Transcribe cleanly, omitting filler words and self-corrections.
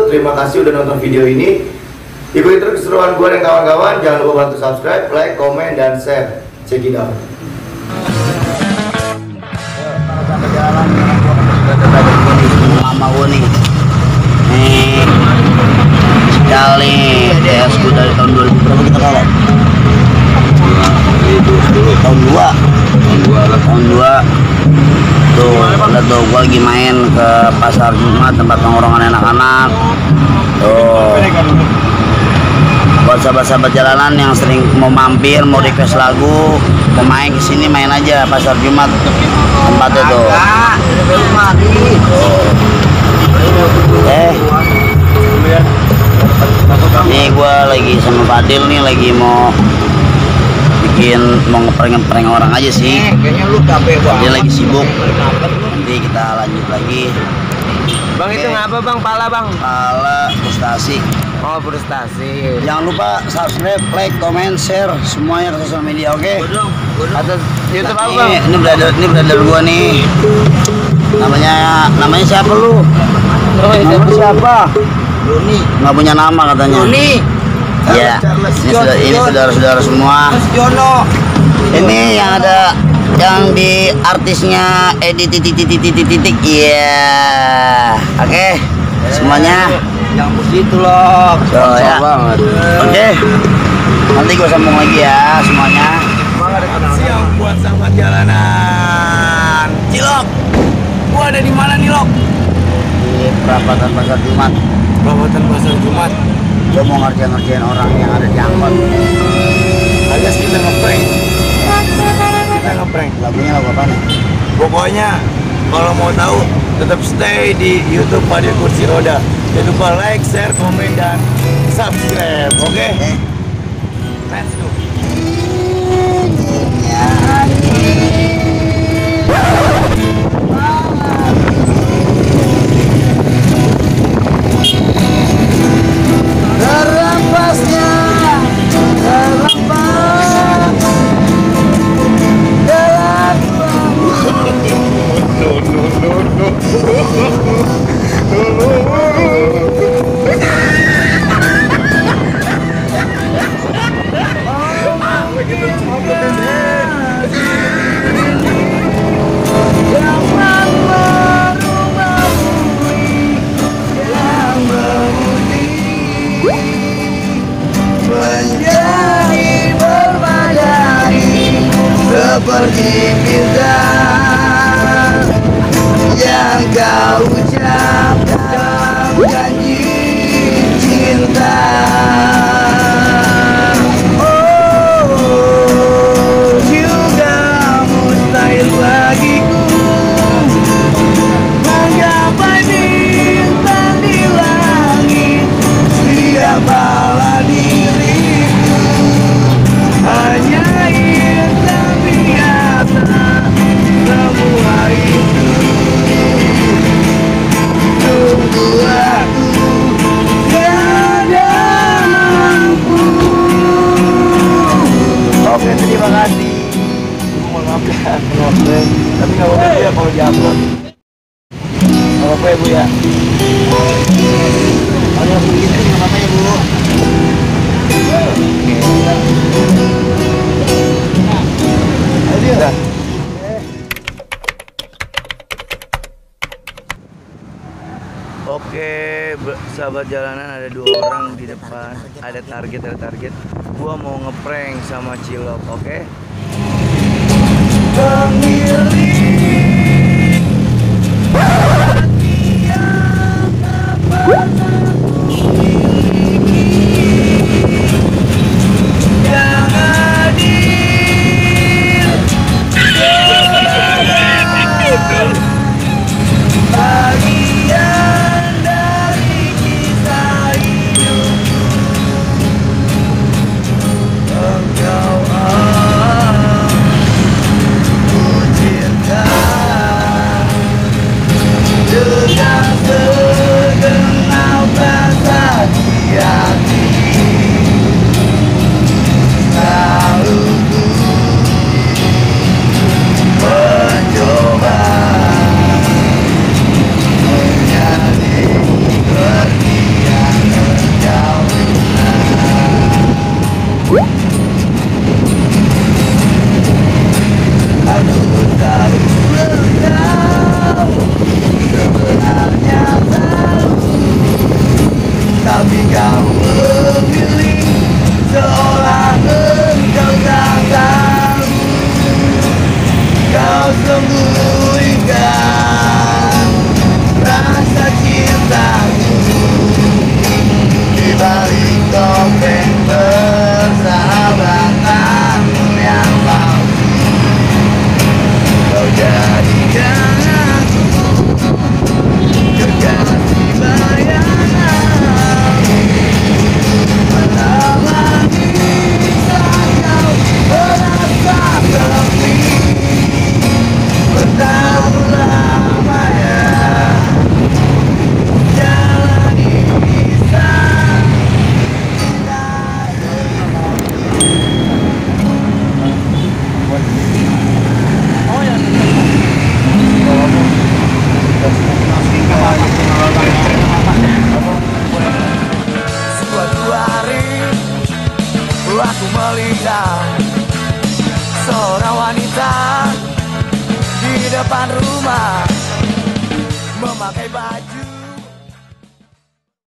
dulu. Terima kasih udah nonton video ini. Ikuti terus keseruan gue dan kawan-kawan. Jangan lupa bantu subscribe, like, komen, dan share. Check it out. Sampai jalan mama gue nih. Sekali DS gue dari tahun 2000 berapa kita kalah? Tahun 2 tuh, lihat tuh gue lagi main ke pasar Jumat, tempat nongkrongan anak-anak tuh. Buat sahabat-sahabat jalanan yang sering mau mampir, mau request lagu, mau main kesini, main aja pasar Jumat tempatnya tuh. Nih gue lagi sama Fadil nih, lagi mau ngeprank orang aja sih. Kayaknya lu capek banget. Dia lagi sibuk. Nanti kita lanjut lagi. Bang, itu ngapa bang? Pala bang? Pala frustasi. Oh, frustasi. Jangan lupa subscribe, like, comment, share semuanya ke sosial media, oke? Atas YouTube apa bang? Ini brother gua nih. Namanya siapa lu? Namanya siapa? Roni. Nggak punya nama katanya. Roni. Iya. Ini saudara-saudara semua. Mas Jono. Ini yang ada yang di artisnya titik. Iya. Oke. Semuanya. Yang musik itu loh. So, ya. Banget. Oke. Nanti gue sambung lagi ya semuanya. Siap buat sahabat jalanan. Cilok. Gua ada di mana nih, Lok? Di perapatan pasar Jumat. Perapatan pasar Jumat. Gue mau ngerjain orang yang ada di angkot. Alias kita ngeprank. Lagunya lagu apa nih? Pokoknya kalau mau tahu tetap stay di YouTube Fadil Kursi Roda. Jangan lupa like, share, komen, dan subscribe. Oke? Let's go. Terlepasnya seperti bintang yang kau ucap dalam janji cinta. Oh, juga mustahil bagiku menggapai bintang di langit. Siapalah diriku, hanya semua itu tunggu aku tiada mampu. Oke, terima kasih. Maaf ya, tapi nggak apa-apa ya kalau diupload. Nggak apa-apa ya Bu ya. Kalau yang begini nggak apa-apa ya Bu. Ayo dia. Oke, sahabat jalanan, ada 2 orang di depan. Ada target. Gua mau ngeprank sama Cilok, oke? Dengan segenap kau sembunyikan rasa cintamu di balik topeng persahabatanmu yang palsu. Kau jadikan aku kekasih bayangan. Malam ini saat kau merasa sepi, bertahun lamanya jalan ini suatu hari aku melihat seorang wanita di depan rumah.